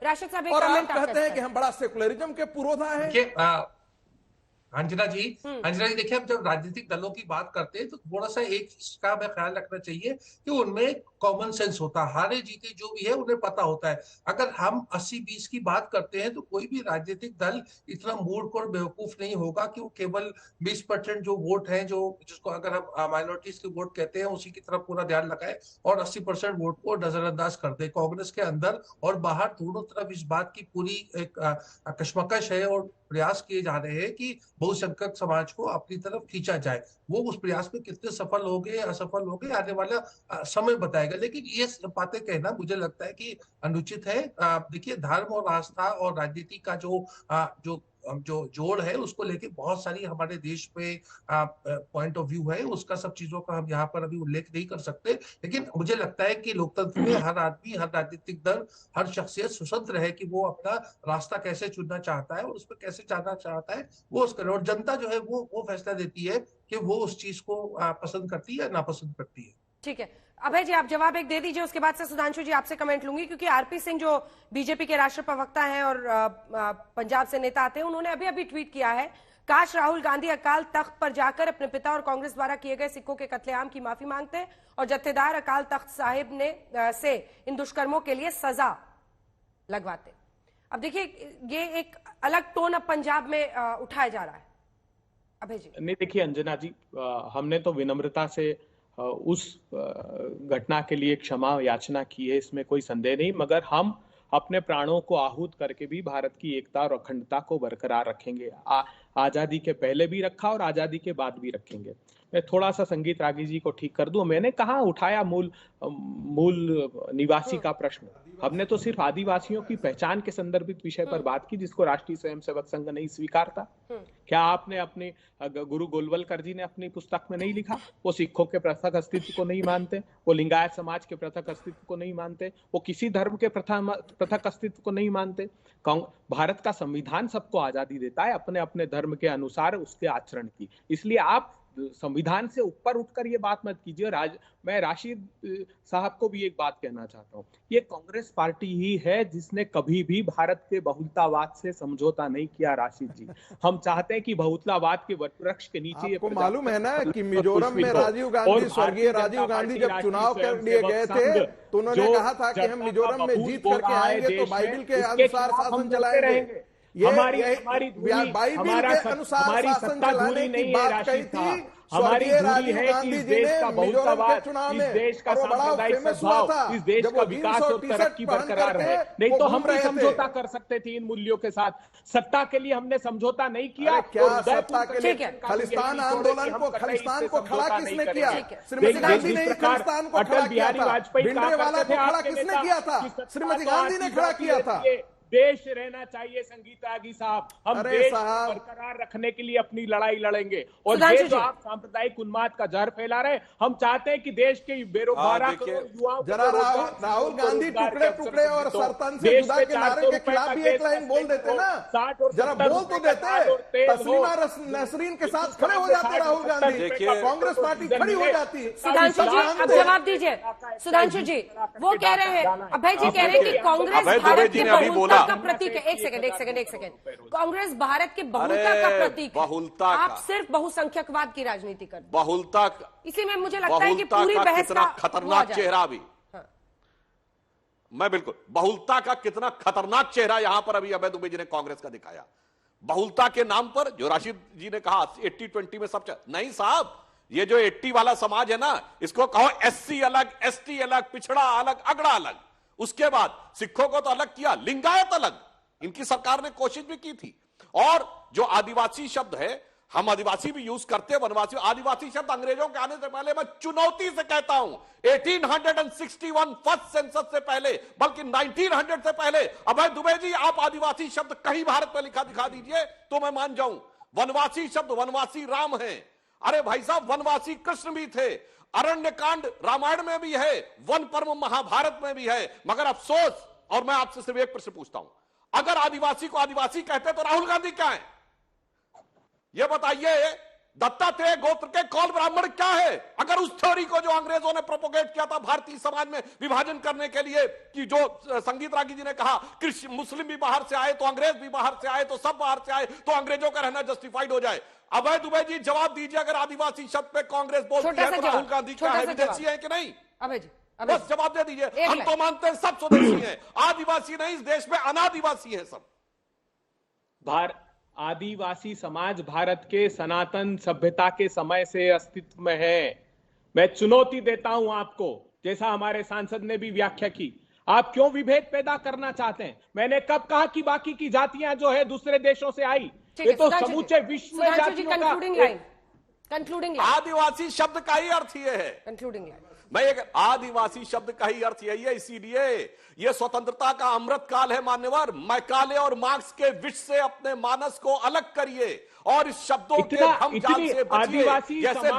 राशिद साहब, और आप कहते हैं कि हम बड़ा सेकुलरिज्म के पुरोधा है। अंजना जी, देखिए, हम जब राजनीतिक दलों की बात करते हैं तो थोड़ा सा एक चीज का हमें ख्याल रखना चाहिए कि उनमें कॉमन सेंस होता है, हारे जीते जो भी है उन्हें पता होता है। अगर हम 80-20 की बात करते हैं तो कोई भी राजनीतिक दल इतना मूर्ख और बेवकूफ नहीं होगा कि वो केवल 20% जो वोट है, जो जिसको अगर हम माइनॉरिटीज के वोट कहते हैं, उसी की तरफ पूरा ध्यान लगाए और 80% वोट को नजरअंदाज कर दे। कांग्रेस के अंदर और बाहर दोनों तरफ इस बात की पूरी एक कश्मकश है और प्रयास किए जा रहे हैं कि बहुसंख्यक समाज को अपनी तरफ खींचा जाए। वो उस प्रयास में कितने सफल हो गए सफल हो गए आने वाला समय बताएगा, लेकिन ये बातें कहना मुझे लगता है कि अनुचित है। देखिए, धर्म और आस्था और राजनीति का जो जो जोड़ है उसको लेके बहुत सारी हमारे देश में पॉइंट ऑफ व्यू है, उसका सब चीजों का हम यहाँ पर अभी उल्लेख नहीं कर सकते। लेकिन मुझे लगता है कि लोकतंत्र में हर आदमी, हर राजनीतिक दल, हर शख्सियत स्वतंत्र है कि वो अपना रास्ता कैसे चुनना चाहता है और उस पर कैसे जाना चाहता है वो उसका, और जनता जो है वो फैसला देती है कि वो उस चीज को पसंद करती है या नापसंद करती है। ठीक है, अभय जी आप जवाब एक दे दीजिए, उसके बाद से सुधांशु जी आपसे कमेंट लूंगी, क्योंकि आरपी सिंह जो बीजेपी के राष्ट्रीय प्रवक्ता हैं और पंजाब से नेता आते हैं, उन्होंने अभी अभी ट्वीट किया है, काश राहुल गांधी अकाल तख्त पर जाकर अपने पिता और कांग्रेस द्वारा किए गए सिखों के कत्लेआम की माफी मांगते और जत्थेदार अकाल तख्त साहिब ने से इन दुष्कर्मों के लिए सजा लगवाते। अब देखिए, ये एक अलग टोन अब पंजाब में उठाया जा रहा है। अभय जी। नहीं, देखिए अंजना जी, हमने तो विनम्रता से उस घटना के लिए क्षमा याचना की है, इसमें कोई संदेह नहीं, मगर हम अपने प्राणों को आहूत करके भी भारत की एकता और अखंडता को बरकरार रखेंगे। आजादी के पहले भी रखा और आजादी के बाद भी रखेंगे। मैं थोड़ा सा संगीत रागी जी को ठीक कर दूं, मैंने कहा उठाया मूल निवासी का प्रश्न। हमने तो सिर्फ आदिवासियों की पहचान के संदर्भित विषय पर बात की, जिसको राष्ट्रीय स्वयंसेवक संघ नहीं स्वीकारता। क्या आपने अपने गुरु गोलवलकर जी ने अपनी पुस्तक में नहीं लिखा? वो सिखों के पृथक अस्तित्व को नहीं मानते, वो लिंगायत समाज के पृथक अस्तित्व को नहीं मानते, वो किसी धर्म के पृथक अस्तित्व को नहीं मानते। भारत का संविधान सबको आजादी देता है अपने अपने धर्म के अनुसार उसके आचरण की। इसलिए आप संविधान से ऊपर उठकर ये बात मत कीजिए। मैं राशिद साहब को भी एक बात कहना चाहता हूँ, ये कांग्रेस पार्टी ही है जिसने कभी भी भारत के बहुलतावाद से समझौता नहीं किया। राशिद जी, हम चाहते हैं कि बहुलतावाद के वृक्ष के नीचे, आपको मालूम है ना कि मिजोरम में राजीव गांधी, स्वर्गीय राजीव गांधी जब चुनाव कर लिए गए थे तो उन्होंने कहा था कि हम मिजोरम में जीत करके आएंगे तो बाइबिल के अनुसार शासन चलाएंगे। हमारी सत्ता धूरी नहीं है राशिद साहब, हमारी धूरी है कि इस देश का बहुलतावाद, इस देश का सांप्रदायिक सद्भाव, इस देश का विकास और तरक्की बरकरार रहे। नहीं तो हम भी समझौता कर सकते थे इन मूल्यों के साथ। सत्ता के लिए हमने समझौता नहीं किया। क्या सत्ता के लिए? खालिस्तान आंदोलन को, खालिस्तान को खड़ा किसने किया? श्रीमती गांधी ने खालिस्तान को खड़ा किया था। भिंडरेवाला को खड़ा किसने किया था? श्रीमती गांधी ने खड़ा किया था। देश रहना चाहिए संगीत रागी साहब, हम देश बरकरार रखने के लिए अपनी लड़ाई लड़ेंगे। और ये जो आप सांप्रदायिक उन्माद का जहर फैला रहे, हम चाहते हैं कि देश के बेरोजगार युवाओं, जरा राहुल गांधी टुकड़े टुकड़े और सरतन से जुदा के नारे के खिलाफ भी एक लाइन बोल देते ना, जरा बोल तो देते। तस्लीमा नसरीन के साथ खड़े हो जाते राहुल गांधी, कांग्रेस पार्टी खड़ी हो जाती। सुधांशु जी अब जवाब दीजिए। सुधांशु जी वो कह रहे हैं, अभय जी कह रहे हैं कि कांग्रेस भारत की बहुलता का प्रतीक है। एक सेकंड, कांग्रेस भारत के बहुलता का प्रतीक है। बहुलता आप सिर्फ बहुसंख्यकवाद की राजनीति करते हैं। बहुलता इसी में मुझे लगता है कि पूरी बहस कितना खतरनाक चेहरा भी, हाँ। मैं बिल्कुल बहुलता का कितना खतरनाक चेहरा यहां पर अभी अभय दुबे जी ने कांग्रेस का दिखाया। बहुलता के नाम पर जो राशिद जी ने कहा 80-20 में सब नहीं साहब, ये जो 80 वाला समाज है ना, इसको कहो SC अलग, ST अलग, पिछड़ा अलग, अगड़ा अलग। उसके बाद सिखों को तो अलग किया, लिंगायत अलग, इनकी सरकार ने कोशिश भी की थी। और जो आदिवासी शब्द है, हम आदिवासी भी यूज करते हैं, वनवासी। आदिवासी शब्द अंग्रेजों के आने से पहले, मैं चुनौती से कहता हूं, 1861 फर्स्ट सेंसस से पहले, बल्कि 1900 से पहले। अभय दुबे जी, आप आदिवासी शब्द कहीं भारत में लिखा दिखा दीजिए तो मैं मान जाऊं। वनवासी शब्द, वनवासी राम है। अरे भाई साहब, वनवासी कृष्ण भी थे। अरण्य कांड रामायण में भी है, वन पर्व महाभारत में भी है। मगर अफसोस, और मैं आपसे सिर्फ एक प्रश्न पूछता हूं, अगर आदिवासी को आदिवासी कहते तो राहुल गांधी क्या है? यह बताइए, दत्तात्रेय गोत्र के कौल ब्राह्मण क्या है? अगर उस थ्योरी को जो अंग्रेजों ने प्रोपोगेट किया था भारतीय समाज में विभाजन करने के लिए, कि जो संगीत रागी जी ने कहा क्रिश्चियन मुस्लिम भी बाहर से आए तो अंग्रेज भी बाहर से आए तो सब बाहर से आए तो अंग्रेजों का रहना जस्टिफाइड हो जाए। अभय दुबे जी जवाब दीजिए, अगर आदिवासी शब्द पे कांग्रेस बोलती है तो राहुल गांधी क्या एविडेंसी है कि नहीं? अभय जी बस जवाब दे दीजिए। हम तो मानते हैं सब स्वदेशी हैं, आदिवासी नहीं, इस देश में अनादिवासी है सब। आदिवासी समाज भारत के सनातन सभ्यता के समय से अस्तित्व में है। मैं चुनौती देता हूं आपको, जैसा हमारे सांसद ने भी व्याख्या की। आप क्यों विभेद पैदा करना चाहते हैं? मैंने कब कहा कि बाकी की जातियां जो है दूसरे देशों से आई? ये तो समूचे विश्व में जातियों का। कंक्लूडिंग आदिवासी शब्द का ही अर्थ ये है। कंक्लूडिंग लाइन मैं आदिवासी शब्द का ही अर्थ यही है, इसीलिए ये स्वतंत्रता का अमृत काल है मान्यवर। मैकाले और मार्क्स के विष से अपने मानस को अलग करिए और इस शब्दों के हम जाल से बचिए। जैसे